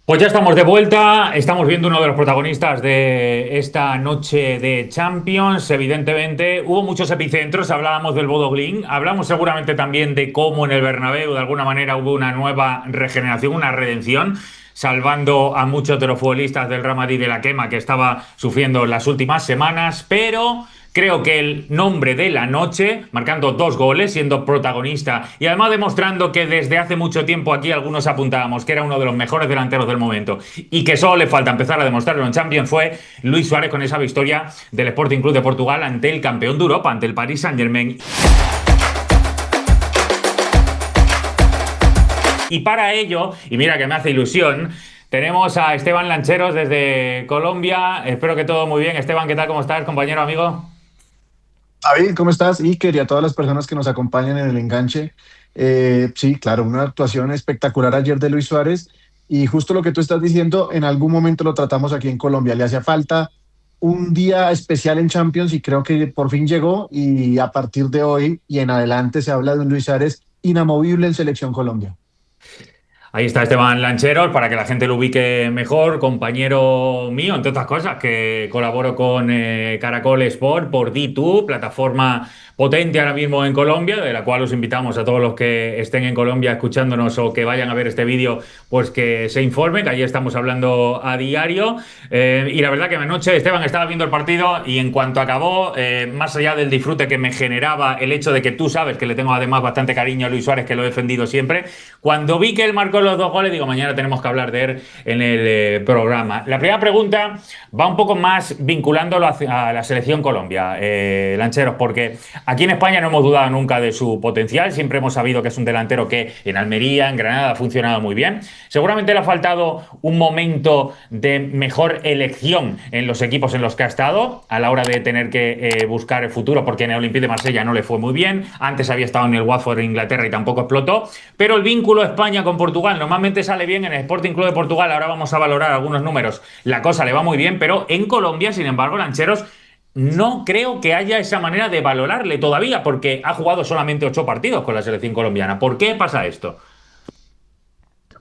Pues ya estamos de vuelta, estamos viendo uno de los protagonistas de esta noche de Champions. Evidentemente, hubo muchos epicentros, hablábamos del Bodo Glimt, hablamos seguramente también de cómo en el Bernabéu de alguna manera hubo una nueva regeneración, una redención, salvando a muchos de los futbolistas del Real Madrid de la quema que estaba sufriendo las últimas semanas, pero creo que el nombre de la noche, marcando 2 goles, siendo protagonista y además demostrando que desde hace mucho tiempo aquí algunos apuntábamos que era uno de los mejores delanteros del momento y que solo le falta empezar a demostrarlo en Champions, fue Luis Suárez con esa victoria del Sporting Club de Portugal ante el campeón de Europa, ante el Paris Saint-Germain. Y para ello, y mira que me hace ilusión, tenemos a Esteban Lancheros desde Colombia. Espero que todo muy bien. Esteban, ¿qué tal? ¿Cómo estás, compañero, amigo? David, ¿cómo estás? Iker y a todas las personas que nos acompañan en el enganche. Sí, claro, una actuación espectacular ayer de Luis Suárez y justo lo que tú estás diciendo, en algún momento lo tratamos aquí en Colombia. Le hacía falta un día especial en Champions y creo que por fin llegó y a partir de hoy y en adelante se habla de un Luis Suárez inamovible en Selección Colombia. Ahí está Esteban Lancheros, para que la gente lo ubique mejor, compañero mío, entre otras cosas, que colaboro con Caracol Sport por D2, plataforma potente ahora mismo en Colombia, de la cual os invitamos a todos los que estén en Colombia escuchándonos o que vayan a ver este vídeo, pues que se informen, que allí estamos hablando a diario. Y la verdad que anoche, Esteban, estaba viendo el partido y en cuanto acabó, más allá del disfrute que me generaba el hecho de que tú sabes que le tengo además bastante cariño a Luis Suárez, que lo he defendido siempre, cuando vi que él marcó los 2 goles, digo, mañana tenemos que hablar de él en el programa. La primera pregunta va un poco más vinculándolo a la selección Colombia, Lancheros, porque aquí en España no hemos dudado nunca de su potencial, siempre hemos sabido que es un delantero que en Almería, en Granada, ha funcionado muy bien. Seguramente le ha faltado un momento de mejor elección en los equipos en los que ha estado a la hora de tener que buscar el futuro, porque en el Olympique de Marsella no le fue muy bien, antes había estado en el Watford en Inglaterra y tampoco explotó, pero el vínculo España con Portugal normalmente sale bien en el Sporting Club de Portugal, ahora vamos a valorar algunos números, la cosa le va muy bien, pero en Colombia, sin embargo, Lancheros, no creo que haya esa manera de valorarle todavía, porque ha jugado solamente 8 partidos con la selección colombiana. ¿Por qué pasa esto?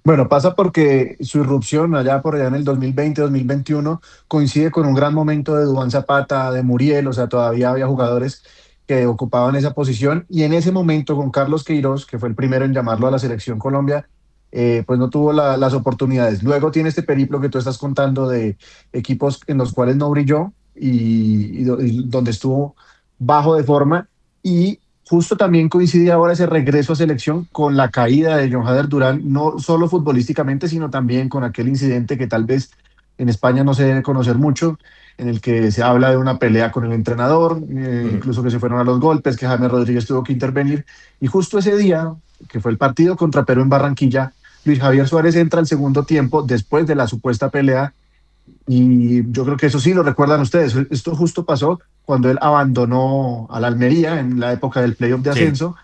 Bueno, pasa porque su irrupción allá por allá en el 2020-2021 coincide con un gran momento de Duván Zapata, de Muriel, o sea, todavía había jugadores que ocupaban esa posición y en ese momento con Carlos Queiroz, que fue el primero en llamarlo a la selección Colombia, pues no tuvo las oportunidades. Luego tiene este periplo que tú estás contando de equipos en los cuales no brilló y donde estuvo bajo de forma y justo también coincide ahora ese regreso a selección con la caída de John Hader Durán, no solo futbolísticamente, sino también con aquel incidente que tal vez en España no se debe conocer mucho, en el que se habla de una pelea con el entrenador, incluso que se fueron a los golpes, que James Rodríguez tuvo que intervenir. Y justo ese día, que fue el partido contra Perú en Barranquilla, Luis Javier Suárez entra al segundo tiempo después de la supuesta pelea y yo creo que eso sí lo recuerdan ustedes. Esto justo pasó cuando él abandonó a la Almería en la época del playoff de Sí. ascenso.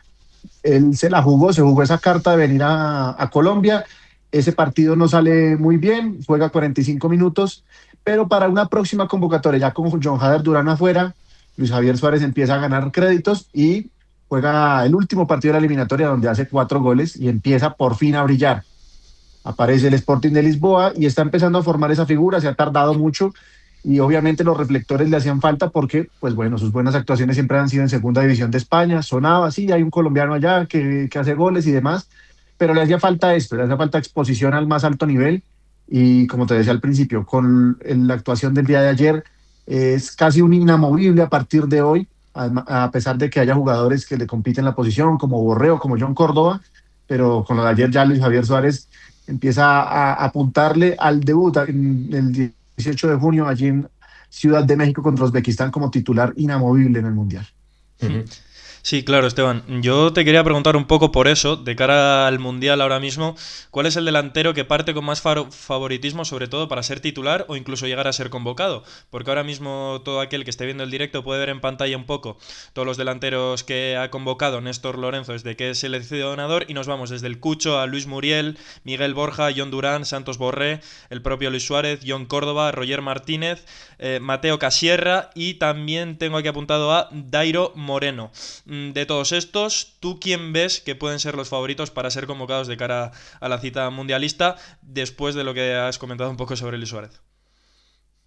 Él se la jugó, se jugó esa carta de venir a Colombia. Ese partido no sale muy bien, juega 45 minutos, pero para una próxima convocatoria, ya con John Hader Durán afuera, Luis Javier Suárez empieza a ganar créditos y juega el último partido de la eliminatoria donde hace 4 goles y empieza por fin a brillar. Aparece el Sporting de Lisboa y está empezando a formar esa figura, se ha tardado mucho y obviamente los reflectores le hacían falta porque, pues bueno, sus buenas actuaciones siempre han sido en segunda división de España, sonaba, sí, hay un colombiano allá que hace goles y demás, pero le hacía falta esto, le hacía falta exposición al más alto nivel y como te decía al principio, con la actuación del día de ayer es casi un inamovible a partir de hoy, a pesar de que haya jugadores que le compiten la posición, como Borreo, como John Córdoba, pero con lo de ayer ya Luis Javier Suárez empieza a apuntarle al debut en el 18 de junio allí en Ciudad de México contra Uzbekistán como titular inamovible en el Mundial. Ujú. Sí, claro, Esteban. Yo te quería preguntar un poco por eso, de cara al Mundial ahora mismo, ¿cuál es el delantero que parte con más favoritismo, sobre todo para ser titular o incluso llegar a ser convocado? Porque ahora mismo todo aquel que esté viendo el directo puede ver en pantalla un poco todos los delanteros que ha convocado Néstor Lorenzo desde que es seleccionador y nos vamos desde el Cucho a Luis Muriel, Miguel Borja, John Durán, Santos Borré, el propio Luis Suárez, John Córdoba, Roger Martínez, Mateo Casierra y también tengo aquí apuntado a Dairo Moreno. De todos estos, ¿tú quién ves que pueden ser los favoritos para ser convocados de cara a la cita mundialista después de lo que has comentado un poco sobre Luis Suárez?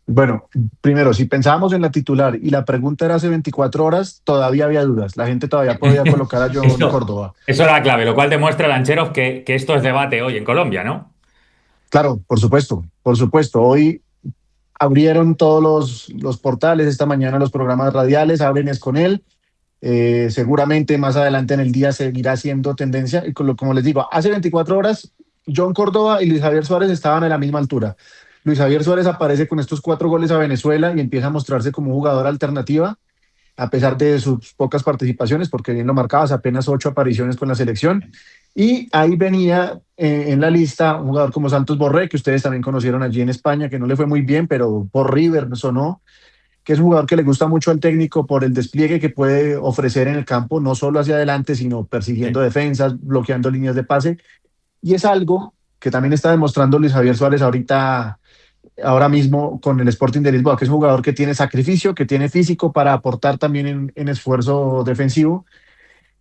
Bueno, primero, si pensábamos en la titular y la pregunta era hace 24 horas, todavía había dudas. La gente todavía podía colocar a John Eso, Córdoba. eso es la clave, lo cual demuestra, Lancheros, que esto es debate hoy en Colombia, ¿no? Claro, por supuesto, por supuesto. Hoy abrieron todos los portales, esta mañana los programas radiales, abren es con él. Seguramente más adelante en el día seguirá siendo tendencia. Y como les digo, hace 24 horas, John Córdoba y Luis Javier Suárez estaban a la misma altura. Luis Javier Suárez aparece con estos 4 goles a Venezuela y empieza a mostrarse como jugador alternativa, a pesar de sus pocas participaciones, porque bien lo marcabas, apenas 8 apariciones con la selección. Y ahí venía en la lista un jugador como Santos Borré, que ustedes también conocieron allí en España, que no le fue muy bien, pero por River sonó, que es un jugador que le gusta mucho al técnico por el despliegue que puede ofrecer en el campo, no solo hacia adelante, sino persiguiendo Sí. defensas, bloqueando líneas de pase. Y es algo que también está demostrando Luis Javier Suárez ahora mismo con el Sporting de Lisboa, que es un jugador que tiene sacrificio, que tiene físico para aportar también en esfuerzo defensivo.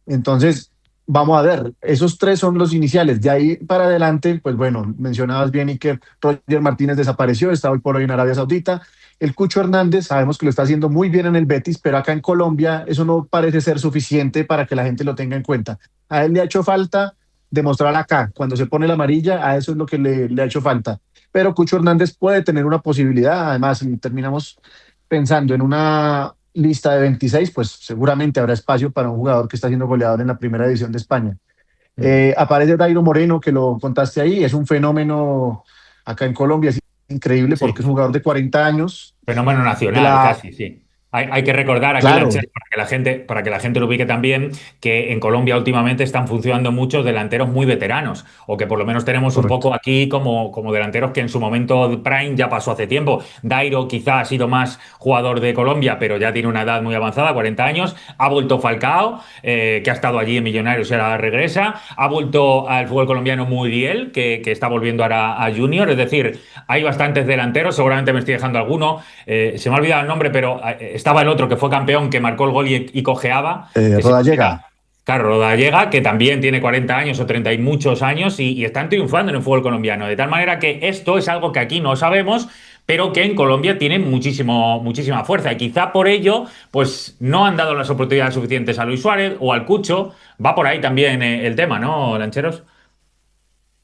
Entonces, vamos a ver, esos tres son los iniciales. De ahí para adelante, pues bueno, mencionabas bien y que Roger Martínez desapareció, está hoy por hoy en Arabia Saudita. El Cucho Hernández, sabemos que lo está haciendo muy bien en el Betis, pero acá en Colombia eso no parece ser suficiente para que la gente lo tenga en cuenta. A él le ha hecho falta demostrar acá, cuando se pone la amarilla, a eso es lo que le ha hecho falta. Pero Cucho Hernández puede tener una posibilidad, además, si terminamos pensando en una lista de 26, pues seguramente habrá espacio para un jugador que está siendo goleador en la primera división de España. Mm. Aparece Dairo Moreno, que lo contaste ahí, es un fenómeno acá en Colombia, es increíble porque es Sí. un jugador de 40 años, Fenómeno de nacional, la... casi, sí. Hay que recordar aquí, Claro, Lanchero, para que la gente lo ubique también, que en Colombia últimamente están funcionando muchos delanteros muy veteranos, o que por lo menos tenemos un correcto. poco aquí como delanteros que en su momento de prime ya pasó hace tiempo. Dairo quizá ha sido más jugador de Colombia, pero ya tiene una edad muy avanzada, 40 años. Ha vuelto Falcao, que ha estado allí en Millonarios y ahora regresa. Ha vuelto al fútbol colombiano Muriel, que está volviendo ahora a Junior. Es decir, hay bastantes delanteros, seguramente me estoy dejando alguno. Se me ha olvidado el nombre, pero estaba el otro que fue campeón, que marcó el gol y cojeaba, que se me olvida. Rodallega. Claro, Rodallega, que también tiene 40 años o 30 y muchos años y están triunfando en el fútbol colombiano. De tal manera que esto es algo que aquí no sabemos, pero que en Colombia tiene muchísima fuerza. Y quizá por ello, pues no han dado las oportunidades suficientes a Luis Suárez o al Cucho. Va por ahí también el tema, ¿no, Lancheros?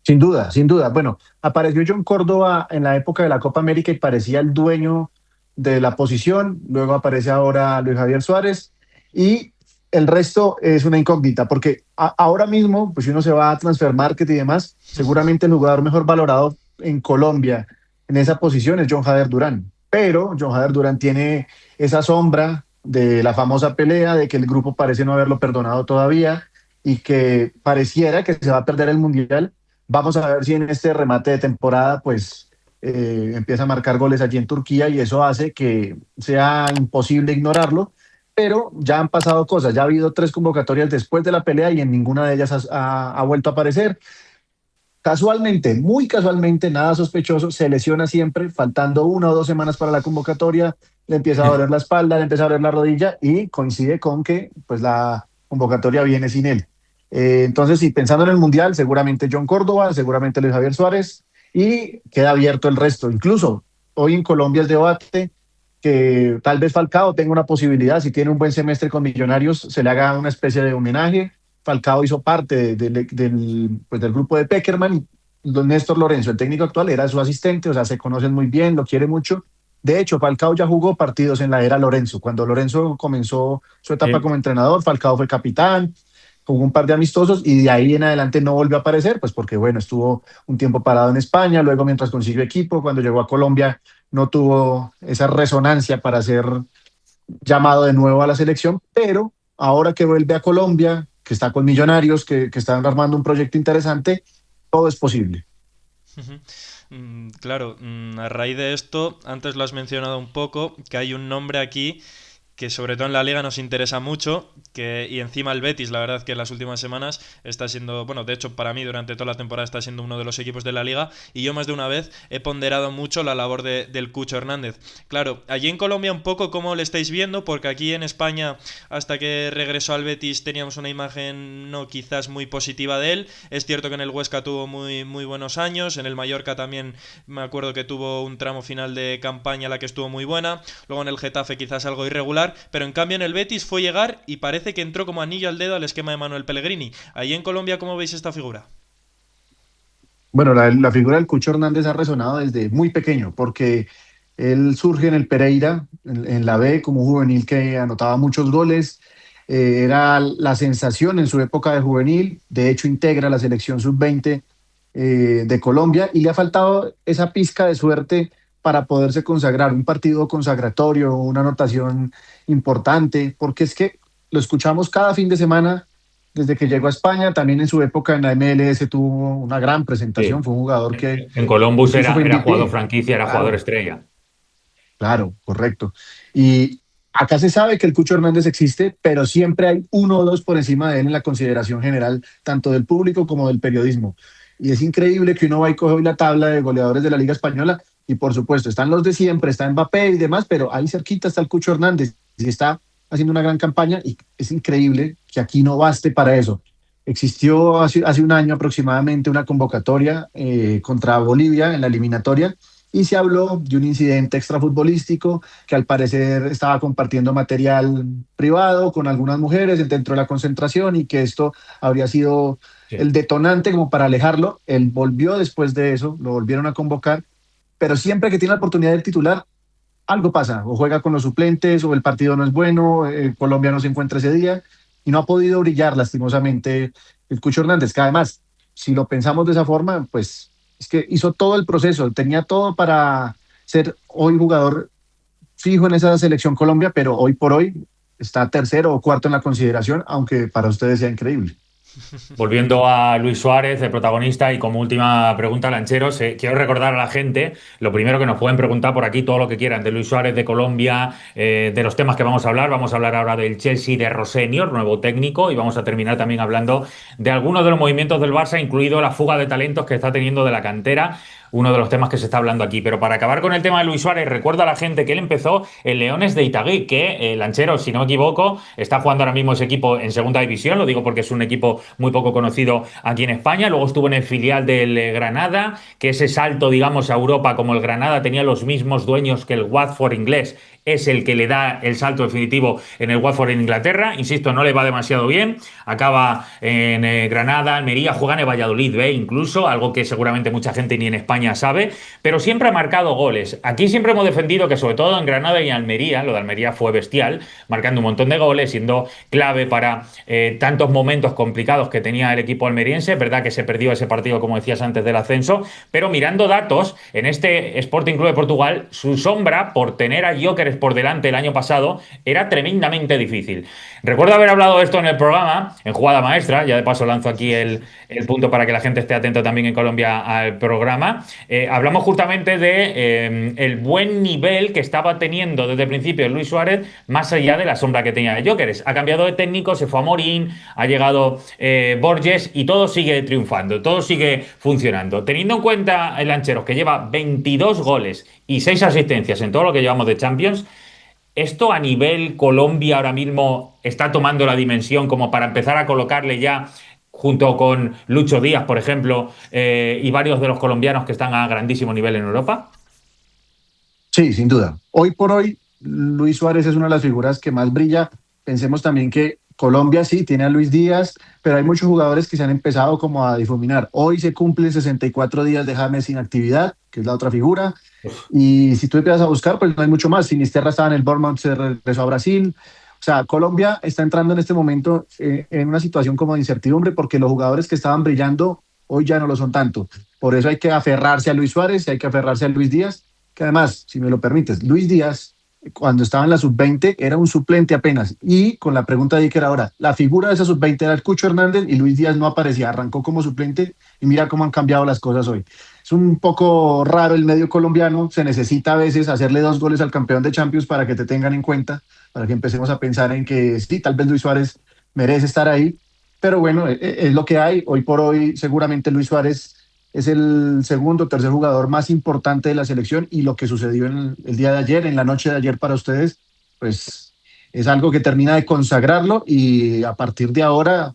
Sin duda, sin duda. Bueno, apareció John Córdoba en la época de la Copa América y parecía el dueño de la posición. Luego aparece ahora Luis Javier Suárez y el resto es una incógnita porque ahora mismo, pues si uno se va a Transfer Market y demás, seguramente el jugador mejor valorado en Colombia en esa posición es John Jader Durán. Pero John Jader Durán tiene esa sombra de la famosa pelea, de que el grupo parece no haberlo perdonado todavía y que pareciera que se va a perder el Mundial. Vamos a ver si en este remate de temporada, pues empieza a marcar goles allí en Turquía y eso hace que sea imposible ignorarlo. Pero ya han pasado cosas, ya ha habido 3 convocatorias después de la pelea y en ninguna de ellas ha vuelto a aparecer. Casualmente, muy casualmente, nada sospechoso, se lesiona siempre, faltando 1 o 2 semanas para la convocatoria, le empieza a doler la espalda, le empieza a doler la rodilla y coincide con que pues la convocatoria viene sin él. Entonces, sí, pensando en el Mundial, seguramente John Córdoba, seguramente Luis Javier Suárez y queda abierto el resto. Incluso hoy en Colombia el debate que tal vez Falcao tenga una posibilidad, si tiene un buen semestre con Millonarios, se le haga una especie de homenaje. Falcao hizo parte pues, del grupo de Peckerman y don Néstor Lorenzo, el técnico actual, era su asistente, o sea, se conocen muy bien, lo quiere mucho. De hecho, Falcao ya jugó partidos en la era Lorenzo. Cuando Lorenzo comenzó su etapa Sí. como entrenador, Falcao fue capitán, jugó un par de amistosos y de ahí en adelante no volvió a aparecer, pues porque, bueno, estuvo un tiempo parado en España, luego mientras consiguió equipo, cuando llegó a Colombia no tuvo esa resonancia para ser llamado de nuevo a la selección, pero ahora que vuelve a Colombia, que está con Millonarios, que están armando un proyecto interesante, todo es posible. Claro, a raíz de esto, antes lo has mencionado un poco, que hay un nombre aquí que sobre todo en la Liga nos interesa mucho, y encima el Betis, la verdad que en las últimas semanas está siendo, bueno, de hecho para mí durante toda la temporada está siendo uno de los equipos de la Liga, y yo más de una vez he ponderado mucho la labor del Cucho Hernández. Claro, allí en Colombia un poco cómo le estáis viendo, porque aquí en España hasta que regresó al Betis teníamos una imagen no quizás muy positiva de él. Es cierto que en el Huesca tuvo muy, muy buenos años, en el Mallorca también me acuerdo que tuvo un tramo final de campaña la que estuvo muy buena, luego en el Getafe quizás algo irregular, pero en cambio en el Betis fue llegar y parece que entró como anillo al dedo al esquema de Manuel Pellegrini. Allí en Colombia, ¿cómo veis esta figura? Bueno, la figura del Cucho Hernández ha resonado desde muy pequeño, porque él surge en el Pereira, en la B, como un juvenil que anotaba muchos goles. Era la sensación en su época de juvenil. De hecho, integra la selección sub-20 de Colombia, y le ha faltado esa pizca de suerte para poderse consagrar, un partido consagratorio, una anotación importante, porque es que lo escuchamos cada fin de semana desde que llegó a España. También en su época en la MLS tuvo una gran presentación, Sí. fue un jugador que En Columbus incluso fue era jugador MVP. franquicia, era jugador Claro, estrella. claro, correcto. Y acá se sabe que el Cucho Hernández existe, pero siempre hay uno o dos por encima de él en la consideración general, tanto del público como del periodismo. Y es increíble que uno va y coge hoy la tabla de goleadores de la Liga Española, y por supuesto están los de siempre, está Mbappé y demás, pero ahí cerquita está el Cucho Hernández y está haciendo una gran campaña, y es increíble que aquí no baste para eso. Existió hace un año aproximadamente una convocatoria contra Bolivia en la eliminatoria, y se habló de un incidente extrafutbolístico, que al parecer estaba compartiendo material privado con algunas mujeres dentro de la concentración, y que esto habría sido Sí. el detonante como para alejarlo. Él volvió después de eso, lo volvieron a convocar, pero siempre que tiene la oportunidad del titular, algo pasa, o juega con los suplentes, o el partido no es bueno, Colombia no se encuentra ese día, y no ha podido brillar lastimosamente el Cucho Hernández, que además, si lo pensamos de esa forma, pues es que hizo todo el proceso, tenía todo para ser hoy jugador fijo en esa selección Colombia, pero hoy por hoy está tercero o cuarto en la consideración, aunque para ustedes sea increíble. Volviendo a Luis Suárez, el protagonista, y como última pregunta, Lancheros, quiero recordar a la gente, lo primero, que nos pueden preguntar por aquí todo lo que quieran de Luis Suárez, de Colombia, de los temas que vamos a hablar. Vamos a hablar ahora del Chelsea de Rosenior, nuevo técnico, y vamos a terminar también hablando de algunos de los movimientos del Barça, incluido la fuga de talentos que está teniendo de la cantera, uno de los temas que se está hablando aquí. Pero para acabar con el tema de Luis Suárez, recuerda a la gente que él empezó en Leones de Itagüí, que Lancheros, si no me equivoco, está jugando ahora mismo ese equipo en segunda división, lo digo porque es un equipo muy poco conocido aquí en España. Luego estuvo en el filial del Granada, que ese salto, digamos, a Europa, como el Granada tenía los mismos dueños que el Watford inglés, es el que le da el salto definitivo en el Watford en Inglaterra. Insisto, no le va demasiado bien. Acaba en Granada, Almería, juega en el Valladolid B, incluso, algo que seguramente mucha gente ni en España sabe, pero siempre ha marcado goles. Aquí siempre hemos defendido que, sobre todo en Granada y Almería, lo de Almería fue bestial, marcando un montón de goles, siendo clave para tantos momentos complicados que tenía el equipo almeriense. Es verdad que se perdió ese partido, como decías antes, del ascenso, pero mirando datos, en este Sporting Club de Portugal, su sombra, por tener a Gyökeres por delante el año pasado, era tremendamente difícil. Recuerdo haber hablado de esto en el programa, en Jugada Maestra, ya de paso lanzo aquí el punto para que la gente esté atenta también en Colombia al programa. Hablamos justamente de el buen nivel que estaba teniendo desde el principio Luis Suárez, más allá de la sombra que tenía de Gyökeres. Ha cambiado de técnico, se fue a Morín, ha llegado Borges, y todo sigue triunfando, todo sigue funcionando. Teniendo en cuenta el Lancheros, que lleva 22 goles y 6 asistencias en todo lo que llevamos de Champions, ¿esto a nivel Colombia ahora mismo está tomando la dimensión como para empezar a colocarle ya, junto con Lucho Díaz, por ejemplo, y varios de los colombianos que están a grandísimo nivel en Europa? Sí, sin duda. Hoy por hoy, Luis Suárez es una de las figuras que más brilla. Pensemos también que Colombia sí tiene a Luis Díaz, pero hay muchos jugadores que se han empezado como a difuminar. Hoy se cumplen 64 días de James sin actividad, que es la otra figura. Y si tú empiezas a buscar, pues no hay mucho más. Sinisterra estaba en el Bournemouth, se regresó a Brasil. O sea, Colombia está entrando en este momento en una situación como de incertidumbre, porque los jugadores que estaban brillando hoy ya no lo son tanto. Por eso hay que aferrarse a Luis Suárez y hay que aferrarse a Luis Díaz, que además, si me lo permites, Luis Díaz cuando estaba en la sub-20 era un suplente apenas. Y con la pregunta de Iker ahora, la figura de esa sub-20 era el Cucho Hernández y Luis Díaz no aparecía, arrancó como suplente y mira cómo han cambiado las cosas hoy. Es un poco raro el medio colombiano, se necesita a veces hacerle 2 goles al campeón de Champions para que te tengan en cuenta, para que empecemos a pensar en que sí, tal vez Luis Suárez merece estar ahí, pero bueno, es lo que hay. Hoy por hoy seguramente Luis Suárez es el segundo o tercer jugador más importante de la selección y lo que sucedió en el día de ayer, en la noche de ayer para ustedes, pues es algo que termina de consagrarlo y a partir de ahora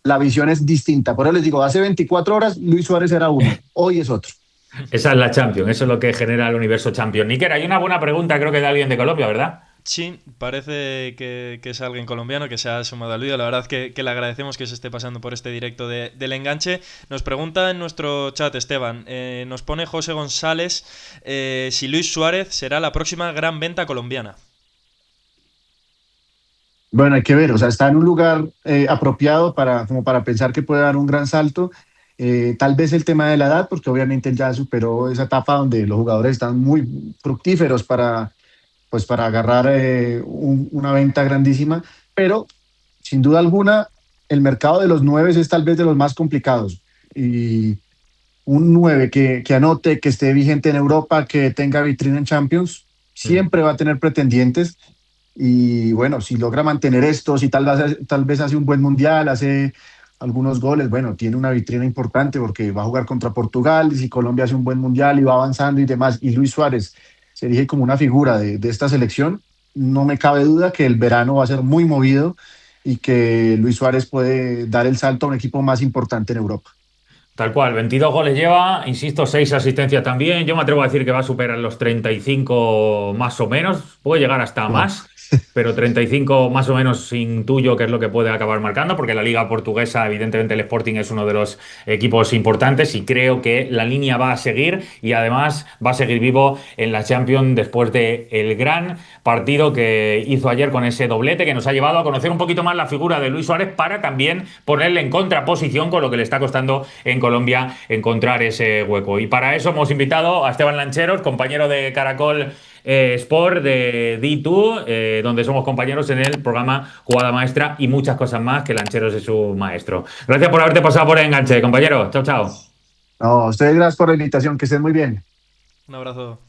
la visión es distinta. Por eso les digo, hace 24 horas Luis Suárez era uno, hoy es otro. Esa es la Champions, eso es lo que genera el universo Champions. Níker, hay una buena pregunta, creo que de alguien de Colombia, ¿verdad? Sí, parece que es alguien colombiano que se ha sumado al vídeo. La verdad que le agradecemos que se esté pasando por este directo del enganche. Nos pregunta en nuestro chat, Esteban, nos pone José González si Luis Suárez será la próxima gran venta colombiana. Bueno, hay que ver, o sea, está en un lugar apropiado como para pensar que puede dar un gran salto. Tal vez el tema de la edad, porque obviamente él ya superó esa etapa donde los jugadores están muy fructíferos pues para agarrar una venta grandísima, pero sin duda alguna el mercado de los nueves es tal vez de los más complicados. Y un 9 que anote, que esté vigente en Europa, que tenga vitrina en Champions, siempre va a tener pretendientes. Y bueno, si logra mantener esto, si tal vez hace un buen mundial, hace algunos goles, bueno, tiene una vitrina importante porque va a jugar contra Portugal, y si Colombia hace un buen mundial y va avanzando y demás, y Luis Suárez se erige como una figura de esta selección, no me cabe duda que el verano va a ser muy movido y que Luis Suárez puede dar el salto a un equipo más importante en Europa. Tal cual, 22 goles lleva, insisto, 6 asistencias también. Yo me atrevo a decir que va a superar los 35 más o menos, puede llegar hasta Wow. más, pero 35 más o menos intuyo que es lo que puede acabar marcando, porque la liga portuguesa, evidentemente el Sporting es uno de los equipos importantes y creo que la línea va a seguir y además va a seguir vivo en la Champions después de el gran partido que hizo ayer con ese doblete que nos ha llevado a conocer un poquito más la figura de Luis Suárez para también ponerle en contraposición con lo que le está costando en Colombia encontrar ese hueco. Y para eso hemos invitado a Esteban Lancheros, compañero de Caracol Sport de D2, donde somos compañeros en el programa Jugada Maestra y muchas cosas más que Lancheros es su maestro. Gracias por haberte pasado por el enganche, compañero. Chao, chao. No, a ustedes gracias por la invitación, que estén muy bien. Un abrazo.